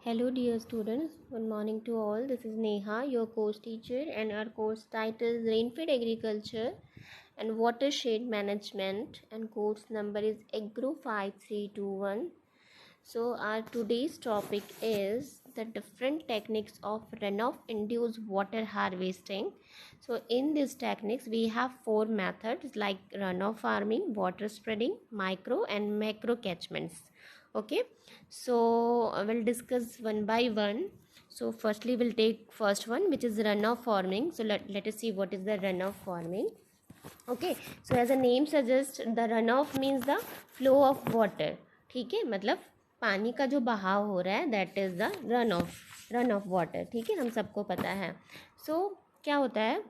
Hello dear students, good morning to all. This is Neha, your course teacher, and our course title is Rainfed Agriculture and Watershed Management, and course number is Agro 5321. So our today's topic is the different techniques of runoff induced water harvesting. So in these techniques we have four methods like runoff farming, water spreading, micro and macro catchments. Okay, so we'll discuss one by one. So firstly we'll take first one, which is runoff farming. So let us see what is the runoff farming. Okay, so as a name suggests, the runoff means the flow of water. ठीक है, मतलब पानी का जो बहाव हो रहा है, that is the run off water. ठीक है, हम सबको पता है. सो क्या होता है,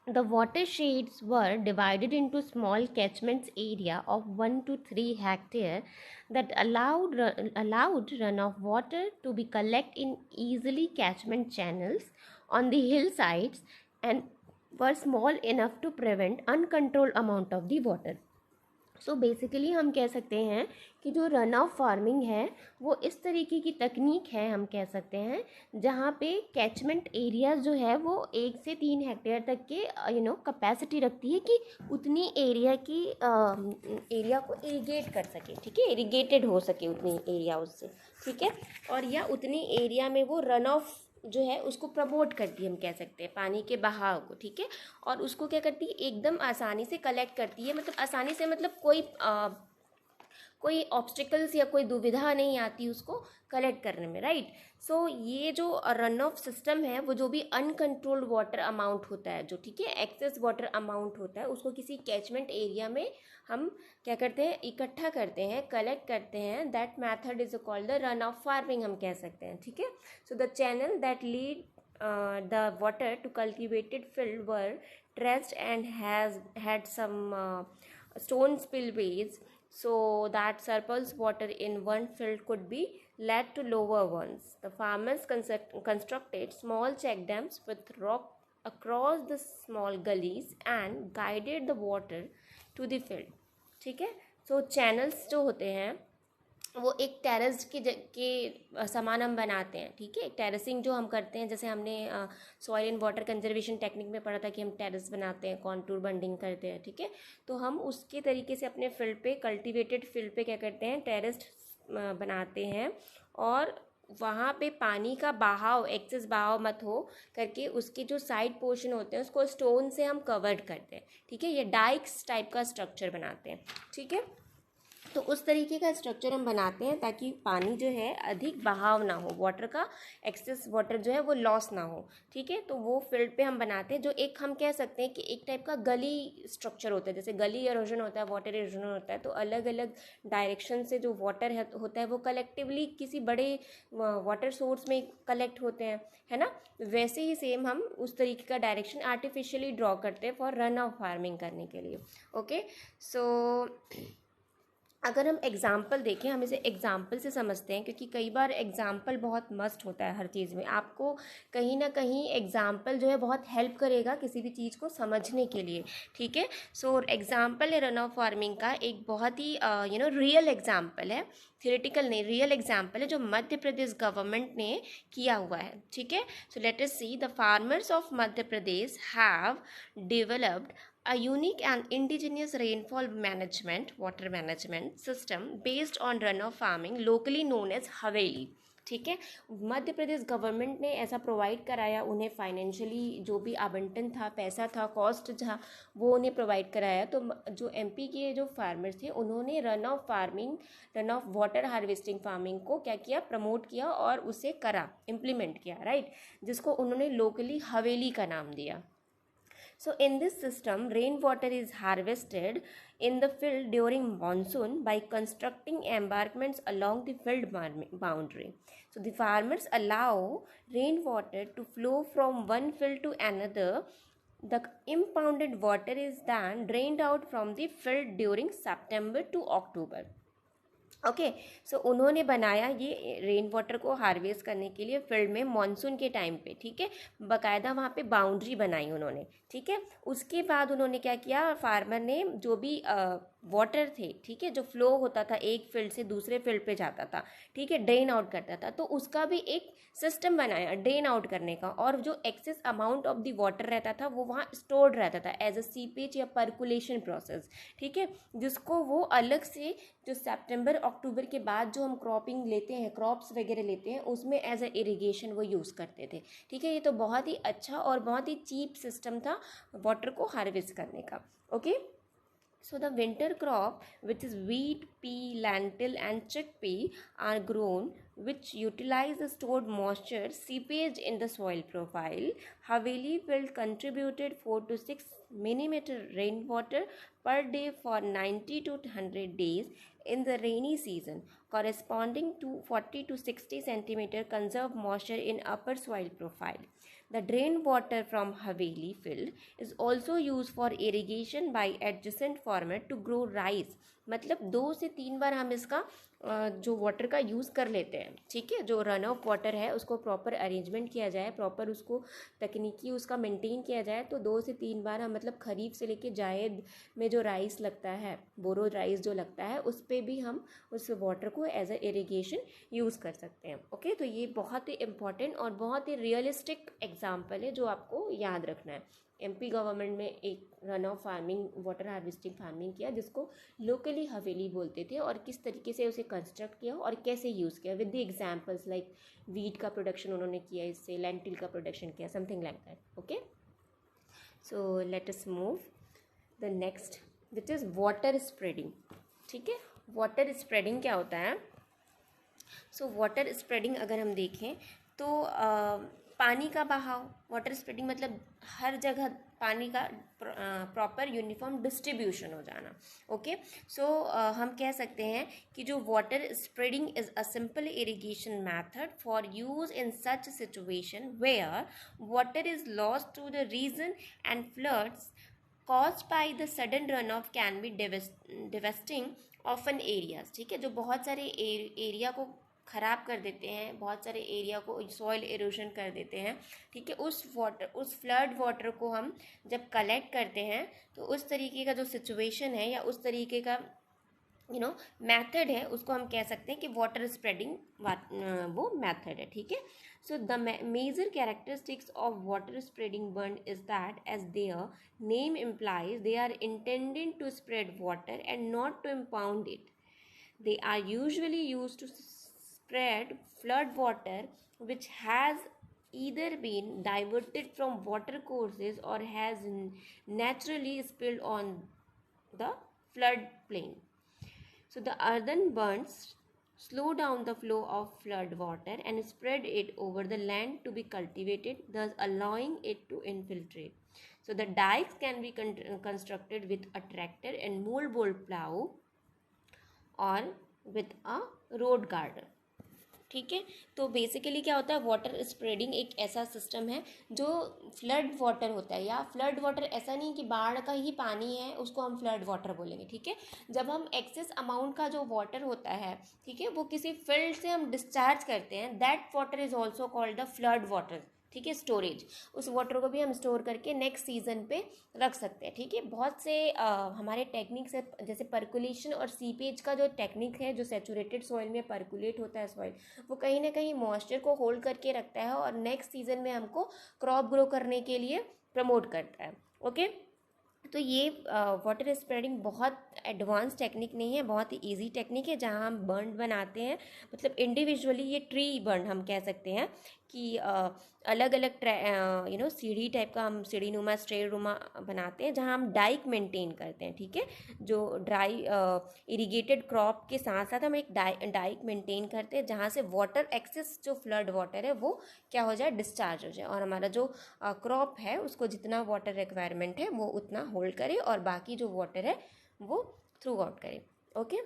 the watersheds were divided into small catchments area of 1 to 3 hectare that allowed runoff water to be collected in easily catchment channels on the hillsides and were small enough to prevent uncontrolled amount of the water. So basically हम कह सकते हैं कि जो run of farming है वो इस तरीके की तकनीक है, हम कह सकते हैं, जहाँ पे कैचमेंट एरियाज जो है वो 1 से 3 हेक्टेयर तक के कैपेसिटी रखती है कि उतनी एरिया को इरिगेट कर सके. ठीक है, इरिगेटेड हो सके उतनी एरिया उससे. ठीक है, और या उतनी एरिया में वो रन ऑफ जो है उसको प्रमोट करती है, हम कह सकते हैं, पानी के बहाव को. ठीक है, और उसको क्या करती है, एकदम आसानी से कलेक्ट करती है. मतलब आसानी से मतलब कोई ऑब्स्टिकल्स या कोई दुविधा नहीं आती उसको कलेक्ट करने में. राइट. सो ये जो रन ऑफ सिस्टम है वो जो भी अनकंट्रोल्ड वाटर अमाउंट होता है, जो ठीक है एक्सेस वाटर अमाउंट होता है, उसको किसी कैचमेंट एरिया में हम क्या करते हैं, इकट्ठा करते हैं, कलेक्ट करते हैं. That method is called the run of farming, हम कह सकते हैं. ठीक है, so the channel that lead the water to cultivated field were traced and had some stone spillways so that surplus water in one field could be led to lower ones. The farmers constructed small check dams with rock across the small gullies and guided the water to the field. ठीक है, so channels जो होते हैं वो एक terrace के समान हम बनाते हैं. ठीक है, टेरेसिंग जो हम करते हैं, जैसे हमने soil and water conservation technique में पढ़ा था कि हम टेरेस बनाते हैं, कॉन्टूर बंडिंग करते हैं. ठीक है, तो हम उसके तरीके से अपने फील्ड पे, कल्टीवेटेड फील्ड पे क्या करते हैं, टेरेस बनाते हैं, और वहाँ पे पानी का बहाव, एक्सेस बहाव मत हो करके उसके जो साइड पोर्शन होते हैं उसको स्टोन से हम कवर्ड करते हैं. ठीक है, ये डाइक्स टाइप का स्ट्रक्चर बनाते हैं. ठीक है, तो उस तरीके का स्ट्रक्चर हम बनाते हैं ताकि पानी जो है अधिक बहाव ना हो, वाटर का एक्सेस वाटर जो है वो लॉस ना हो. ठीक है, तो वो फील्ड पे हम बनाते हैं, जो एक हम कह सकते हैं कि एक टाइप का गली स्ट्रक्चर होता है. जैसे गली इरोजन होता है, वाटर इरोजन होता है, तो अलग अलग डायरेक्शन से जो वाटर होता है वो कलेक्टिवली किसी बड़े वाटर सोर्स में कलेक्ट होते हैं, है ना. वैसे ही सेम हम उस तरीके का डायरेक्शन आर्टिफिशियली ड्रॉ करते हैं फॉर रन ऑफ फार्मिंग करने के लिए. ओके, सो अगर हम एग्ज़ाम्पल देखें, हम इसे एग्ज़ाम्पल से समझते हैं, क्योंकि कई बार एग्ज़ाम्पल बहुत मस्ट होता है हर चीज़ में. आपको कहीं ना कहीं एग्ज़ाम्पल जो है बहुत हेल्प करेगा किसी भी चीज़ को समझने के लिए. ठीक है, सो एग्ज़ाम्पल है रन ऑफ फार्मिंग का एक बहुत ही रियल एग्ज़ाम्पल है, थियोरेटिकल नहीं, रियल एग्ज़ाम्पल है जो मध्य प्रदेश गवर्नमेंट ने किया हुआ है. ठीक है, so let us see. The farmers of Madhya Pradesh have developed a unique and indigenous rainfall management, water management system based on runoff farming, locally known as हवेली. ठीक है, मध्य प्रदेश गवर्नमेंट ने ऐसा प्रोवाइड कराया उन्हें, फाइनेंशियली जो भी आवंटन था, पैसा था, कॉस्ट था, वो उन्हें प्रोवाइड कराया. तो जो एमपी के जो फार्मर्स थे उन्होंने run of farming, run off water harvesting farming को क्या किया, प्रमोट किया और उसे करा, इम्प्लीमेंट किया. राइट, जिसको उन्होंने लोकली हवेली का नाम दिया. So in this system, rainwater is harvested in the field during monsoon by constructing embankments along the field boundary. So the farmers allow rainwater to flow from one field to another. The impounded water is then drained out from the field during September to October. Okay, so उन्होंने बनाया ये rain water को harvest करने के लिए field में monsoon के time पे. ठीक है, बाकायदा वहाँ पे बाउंड्री बनाई उन्होंने. ठीक है, उसके बाद उन्होंने क्या किया, फार्मर ने जो भी वाटर थे, ठीक है, जो फ्लो होता था एक फील्ड से दूसरे फील्ड पे जाता था, ठीक है, ड्रेन आउट करता था, तो उसका भी एक सिस्टम बनाया ड्रेन आउट करने का, और जो access amount of the water रहता था वो वहाँ स्टोर्ड रहता था एज अ सीपेज या पर्कुलेशन प्रोसेस, ठीक है, जिसको वो अलग से जो सितंबर अक्टूबर के बाद जो हम क्रॉपिंग लेते हैं, क्रॉप्स वगैरह लेते हैं, उसमें एज अ इरिगेशन वो यूज़ करते थे, ठीक है। ये तो बहुत ही अच्छा और बहुत ही चीप सिस्टम था वाटर को हार्वेस्ट करने का। Okay, so the winter crop, which is wheat, pea, lentil and chickpea, are grown, which utilize the stored moisture seepage in the soil profile. Haveli field contributed 4 to 6 millimeter rainwater per day for 90 to 100 days in the rainy season, corresponding to 40 to 60 centimeter conserved moisture in upper soil profile. The drain water from Haveli field is also used for irrigation by adjacent farmer to grow rice. मतलब 2 से 3 बार हम इसका जो water का use कर लेते हैं, ठीक है। जो रन ऑफ वाटर है उसको प्रॉपर अरेंजमेंट किया जाए, प्रॉपर उसको तकनीकी उसका मेंटेन किया जाए, तो 2 से 3 बार हम मतलब खरीफ से लेके जायद में जो राइस लगता है, बोरो राइस जो लगता है, उस पर भी हम उस वाटर को एज अ इरिगेशन यूज़ कर सकते हैं। ओके, तो ये बहुत ही इम्पॉर्टेंट और बहुत ही रियलिस्टिक एग्जाम्पल है जो आपको याद रखना है। एमपी गवर्नमेंट में एक run of farming, water harvesting farming किया, जिसको लोकली हवेली बोलते थे, और किस तरीके से उसे कंस्ट्रक्ट किया और कैसे यूज़ किया, with the examples like wheat का प्रोडक्शन उन्होंने किया, इससे लेंटिल का प्रोडक्शन किया, something like that. Okay, so let us move the next, which is water spreading. ठीक है, वाटर स्प्रेडिंग क्या होता है? सो वाटर स्प्रेडिंग अगर हम देखें तो पानी का बहाव, वाटर स्प्रेडिंग मतलब हर जगह पानी का प्रॉपर यूनिफॉर्म डिस्ट्रीब्यूशन हो जाना। ओके, सो हम कह सकते हैं कि जो water spreading is a simple irrigation method for use in such situation where water is lost to the region and floods caused by the sudden runoff can be devastating often areas। ठीक है, जो बहुत सारे area को ख़राब कर देते हैं, बहुत सारे एरिया को सॉइल एरोजन कर देते हैं। ठीक है, उस फ्लड वाटर को हम जब कलेक्ट करते हैं तो उस तरीके का जो सिचुएशन है या उस तरीके का मेथड है, उसको हम कह सकते हैं कि वाटर स्प्रेडिंग वो मेथड है। ठीक है, so the major characteristics of water spreading burn is that as their name implies they are intended to spread water and not to impound it. They are usually used to spread flood water which has either been diverted from water courses or has naturally spilled on the flood plain. So the earthen bunds slow down the flow of flood water and spread it over the land to be cultivated, thus allowing it to infiltrate. So the dikes can be constructed with a tractor and moldboard plow or with a road garden. ठीक है, तो basically क्या होता है, water spreading एक ऐसा system है जो फ्लड वाटर होता है, या फ्लड वाटर ऐसा नहीं कि बाढ़ का ही पानी है उसको हम फ्लड वाटर बोलेंगे। ठीक है, जब हम एक्सेस अमाउंट का जो वाटर होता है, ठीक है, वो किसी फील्ड से हम डिस्चार्ज करते हैं, that water is also called the flood water. ठीक है, स्टोरेज, उस वाटर को भी हम स्टोर करके नेक्स्ट सीजन पे रख सकते हैं। ठीक है, बहुत से हमारे टेक्निक्स है, जैसे पर्कुलेशन और सीपेज का जो टेक्निक है, जो सेचुरेटेड सॉइल में पर्कुलेट होता है सॉइल, वो कहीं ना कहीं मॉइस्चर को होल्ड करके रखता है और नेक्स्ट सीजन में हमको क्रॉप ग्रो करने के लिए प्रमोट करता है। ओके, तो ये वाटर स्प्रेडिंग बहुत एडवांस टेक्निक नहीं है, बहुत ही इजी टेक्निक है, जहाँ हम बर्न बनाते हैं, मतलब इंडिविजुअली ये ट्री बर्न हम कह सकते हैं कि अलग अलग सीढ़ी टाइप का हम सीढ़ी नुमा स्ट्रेट नुमा बनाते हैं, जहाँ हम डाइक मेंटेन करते हैं। ठीक है, जो ड्राई इरिगेटेड क्रॉप के साथ साथ हम एक डाइक मेंटेन करते हैं, जहाँ से वाटर एक्सेस जो फ्लड वाटर है वो क्या हो जाए, डिस्चार्ज हो जाए, और हमारा जो क्रॉप है उसको जितना वाटर रिक्वायरमेंट है वो उतना होल्ड करे और बाकी जो वाटर है वो थ्रू आउट करे। ओके,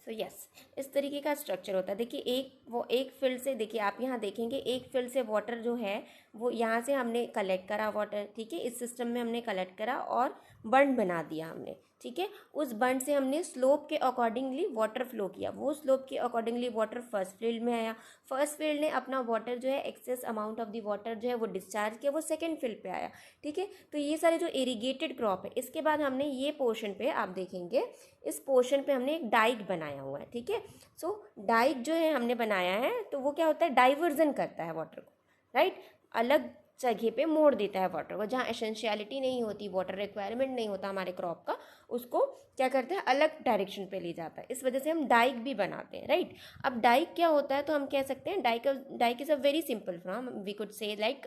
सो यस, इस तरीके का स्ट्रक्चर होता है। देखिए एक फील्ड से, देखिए आप यहाँ देखेंगे एक फील्ड से वाटर जो है वो यहाँ से हमने कलेक्ट करा वाटर। ठीक है, इस सिस्टम में हमने कलेक्ट करा और बर्न बना दिया हमने। ठीक है। उस बंड से हमने स्लोप के अकॉर्डिंगली वाटर फ्लो किया, वो स्लोप के अकॉर्डिंगली वाटर फर्स्ट फील्ड में आया, फर्स्ट फील्ड ने अपना वाटर जो है access amount of the water जो है वो डिस्चार्ज किया, वो सेकेंड फील्ड पे आया, ठीक है। तो ये सारे जो इरीगेटेड क्रॉप है, इसके बाद हमने ये पोर्शन पे आप देखेंगे, इस पोर्शन पे हमने एक डाइक बनाया हुआ है, ठीक है। सो डाइक जो है हमने बनाया है, तो वो क्या होता है, डाइवर्जन करता है वाटर को, राइट, अलग जगह पे मोड़ देता है वाटर को, जहाँ एसेंशियलिटी नहीं होती, वाटर रिक्वायरमेंट नहीं होता हमारे क्रॉप का, उसको क्या करते हैं, अलग डायरेक्शन पे ले जाता है। इस वजह से हम डाइक भी बनाते हैं, राइट। अब डाइक क्या होता है, तो हम कह सकते हैं dyke is a very simple form, we could say like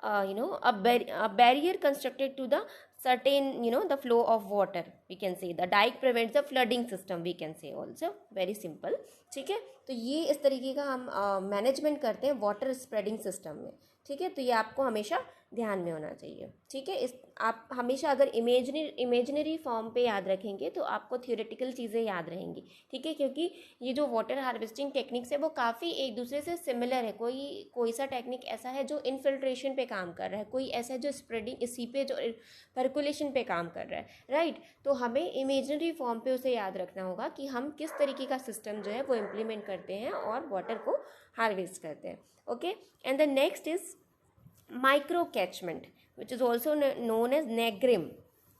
a barrier constructed to the certain, the flow of water, we can say the dike prevents the flooding system, we can say also, very simple, ठीक है। तो ये इस तरीके का हम management करते हैं वाटर स्प्रेडिंग सिस्टम में, ठीक है। तो ये आपको हमेशा ध्यान में होना चाहिए, ठीक है। इस आप हमेशा अगर इमेजनरी फॉर्म पे याद रखेंगे तो आपको थियोरेटिकल चीज़ें याद रहेंगी, ठीक है, क्योंकि ये जो वाटर हार्वेस्टिंग टेक्निक्स है वो काफ़ी एक दूसरे से सिमिलर है। कोई सा टेक्निक ऐसा है जो इनफिल्ट्रेशन पे काम कर रहा है, कोई ऐसा है जो स्प्रेडिंग सीपेज और पर्कुलेशन पे काम कर रहा है, राइट। तो हमें इमेजनरी फॉर्म पे उसे याद रखना होगा कि हम किस तरीके का सिस्टम जो है वो इम्प्लीमेंट करते हैं और वाटर को हार्वेस्ट करते हैं, okay. And the next is micro catchment which is also known as negarim,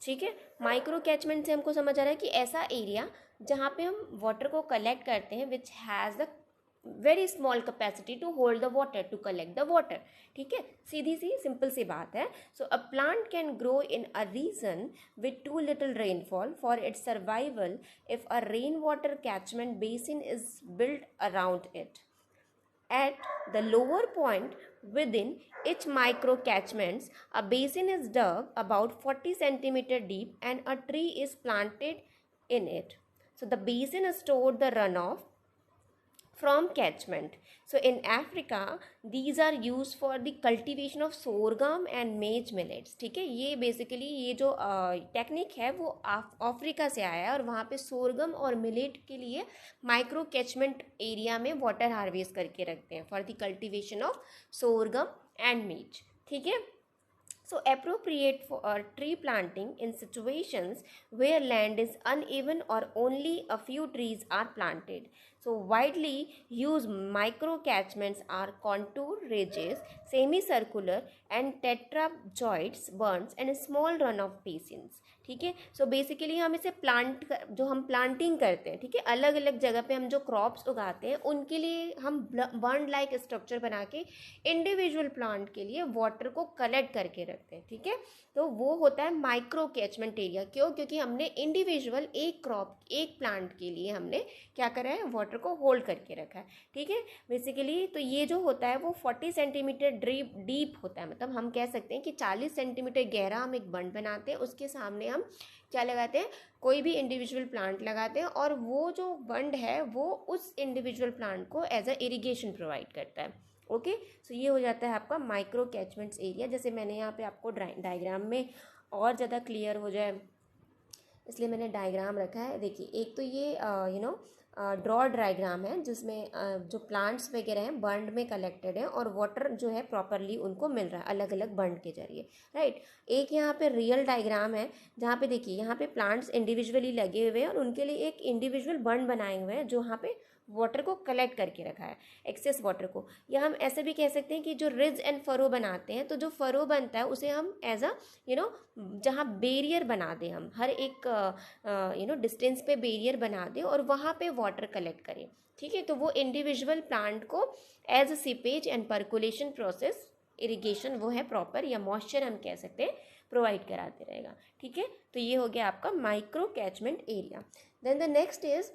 ठीक है। माइक्रो कैचमेंट से हमको समझ आ रहा है कि ऐसा एरिया जहाँ पे हम वाटर को कलेक्ट करते हैं which has the very small capacity to hold the water, to collect the water, ठीक है। सीधी सी सिंपल सी बात है। So a plant can grow in a region with too little rainfall for its survival if a rain water catchment basin is built around it. At the lower point within each micro catchments, a basin is dug about 40 centimeter deep and a tree is planted in it. So the basin stored the runoff from catchment. So in Africa, these are used for the cultivation of sorghum and maize millets, ठीक है। ये basically ये जो technique है वो Africa से आया है और वहाँ पे सोरगम और मिलेट के लिए माइक्रो कैचमेंट एरिया में वाटर हार्वेस्ट करके रखते हैं for the cultivation of sorghum and maize, ठीक है। So appropriate for tree planting in situations where land is uneven or only a few trees are planted. So widely used micro catchments are contour ridges, semicircular and tetrazoids burns and small runoff basins, ठीक है। So basically हम इसे जो हम planting करते हैं, ठीक है, अलग अलग जगह पे हम जो क्रॉप्स उगाते हैं उनके लिए हम बर्न लाइक स्ट्रक्चर बना के इंडिविजुअल प्लांट के लिए वाटर को कलेक्ट करके रखते हैं, ठीक है। तो वो होता है माइक्रो कैचमेंट एरिया। क्यों? क्योंकि हमने इंडिविजुअल एक क्रॉप एक प्लांट के लिए हमने क्या करा है, वाटर को होल्ड करके रखा है, ठीक है। बेसिकली तो ये जो होता है वो 40 सेंटीमीटर डीप होता है, मतलब हम कह सकते हैं कि 40 सेंटीमीटर गहरा हम एक बंड बनाते हैं, उसके सामने हम क्या लगाते हैं, कोई भी इंडिविजुअल प्लांट लगाते हैं और वो जो बंड है वो उस इंडिविजुअल प्लांट को एज अ इरिगेशन प्रोवाइड करता है, ओके। सो ये हो जाता है आपका माइक्रो कैचमेंट्स एरिया। जैसे मैंने यहाँ पे आपको डायग्राम में और ज़्यादा क्लियर हो जाए इसलिए मैंने डायग्राम रखा है। देखिए, एक तो ये ड्रॉ डायग्राम है जिसमें जो प्लांट्स वगैरह हैं बंड में कलेक्टेड है और वाटर जो है प्रॉपरली उनको मिल रहा है अलग अलग बंड के जरिए, राइट। एक यहाँ पे रियल डायग्राम है जहाँ पे देखिए यहाँ पे प्लांट्स इंडिविजुअली लगे हुए हैं और उनके लिए एक इंडिविजुअल बंड बनाए हुए हैं जो यहाँ पे वाटर को कलेक्ट करके रखा है, एक्सेस वाटर को। या हम ऐसे भी कह सकते हैं कि जो रिज एंड फरो बनाते हैं, तो जो फरो बनता है उसे हम एज अ जहाँ बैरियर बना दें, हम हर एक डिस्टेंस पे बैरियर बना दें और वहाँ पे वाटर कलेक्ट करें, ठीक है। तो वो इंडिविजुअल प्लांट को as a seepage and percolation process irrigation वो है प्रॉपर, या मॉइस्चर हम कह सकते हैं, प्रोवाइड कराते रहेगा, ठीक है। तो ये हो गया आपका micro catchment area. Then the next is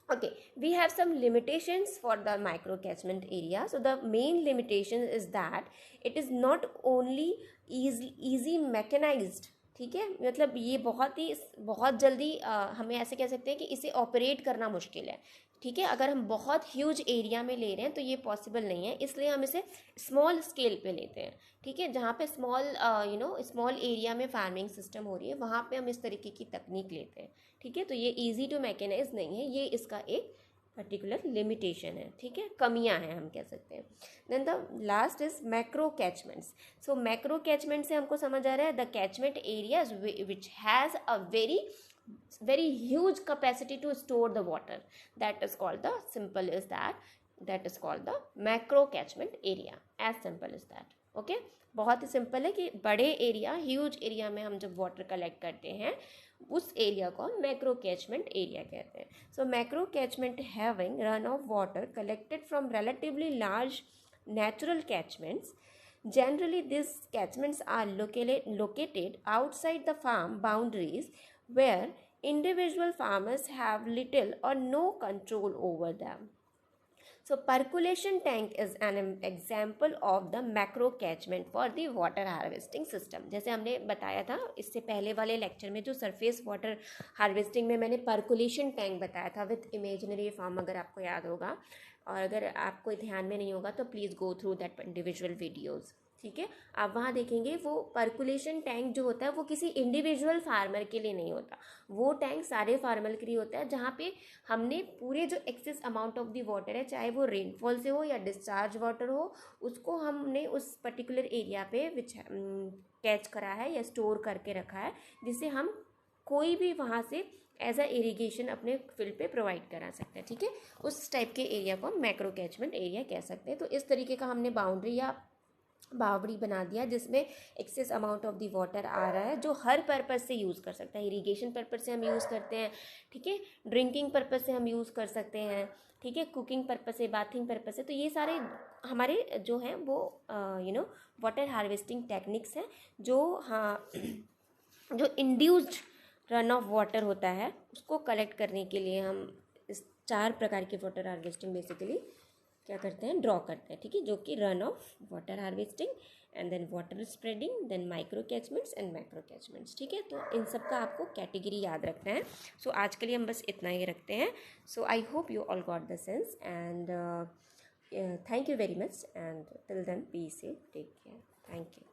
okay, we have some limitations for the micro catchment area. So the main limitation is that it is not only easy mechanized, ठीक है, मतलब ये बहुत जल्दी हमें ऐसे कह सकते हैं कि इसे ऑपरेट करना मुश्किल है, ठीक है। अगर हम बहुत ह्यूज एरिया में ले रहे हैं तो ये पॉसिबल नहीं है, इसलिए हम इसे स्मॉल स्केल पे लेते हैं, ठीक है। जहाँ पे स्मॉल एरिया में फार्मिंग सिस्टम हो रही है वहाँ पे हम इस तरीके की तकनीक लेते हैं, ठीक है। तो ये इजी टू मैकेनाइज नहीं है, ये इसका एक पर्टिकुलर लिमिटेशन है, ठीक है, कमियां हैं हम कह सकते हैं. Then the last is macro catchments. So macro catchment से हमको समझ आ रहा है the catchment areas which has a very huge capacity to store the water, that is called the simple is that is called the macro catchment area, as simple as that. okay, बहुत ही simple है कि बड़े area, huge area में हम जब water collect करते हैं उस एरिया को हम मैक्रो कैचमेंट एरिया कहते हैं. So macro catchment having run off water collected from relatively large natural catchments. Generally, these catchments are located outside the farm boundaries where individual farmers have little or no control over them. So percolation tank is an example of the macro catchment for the water harvesting system. जैसे हमने बताया था इससे पहले वाले lecture में, जो surface water harvesting में मैंने परकुलेशन टैंक बताया था विथ इमेजिनरी फार्म, अगर आपको याद होगा, और अगर आपको ध्यान में नहीं होगा तो please go through that individual videos. ठीक है, आप वहाँ देखेंगे वो परकुलेशन टैंक जो होता है वो किसी इंडिविजुअल फार्मर के लिए नहीं होता, वो टैंक सारे फार्मर के लिए होता है, जहाँ पे हमने पूरे जो access amount of the water है, चाहे वो रेनफॉल से हो या डिस्चार्ज वाटर हो, उसको हमने उस पर्टिकुलर एरिया पे विच कैच करा है या स्टोर करके रखा है, जिससे हम कोई भी वहाँ से एज अ इरीगेशन अपने फील्ड पे प्रोवाइड करा सकते हैं. ठीक है, उस टाइप के एरिया को हम मैक्रो कैचमेंट एरिया कह सकते हैं. तो इस तरीके का हमने बाउंड्री या बावड़ी बना दिया जिसमें excess amount of the water आ रहा है, जो हर पर्पज़ से यूज़ कर सकते हैं. इरीगेशन पर्पज़ से हम यूज़ करते हैं, ठीक है, ड्रिंकिंग पर्पज़ से हम यूज़ कर सकते हैं, ठीक है, कुकिंग पर्पज़ से, बाथिंग पर्पज़ से. तो ये सारे हमारे जो हैं वो वाटर हार्वेस्टिंग टेक्निक्स हैं, जो जो इंड्यूस्ड रन ऑफ वाटर होता है उसको कलेक्ट करने के लिए हम इस 4 प्रकार के वाटर हार्वेस्टिंग बेसिकली क्या करते हैं, ड्रॉ करते हैं. ठीक है, जो कि run off water harvesting and then water spreading, then micro catchments and macro catchments. ठीक है, तो इन सब का आपको कैटेगरी याद रखना है. सो आज के लिए हम बस इतना ही रखते हैं. So I hope you all got the sense and thank you very much and till then be safe, take care, thank you.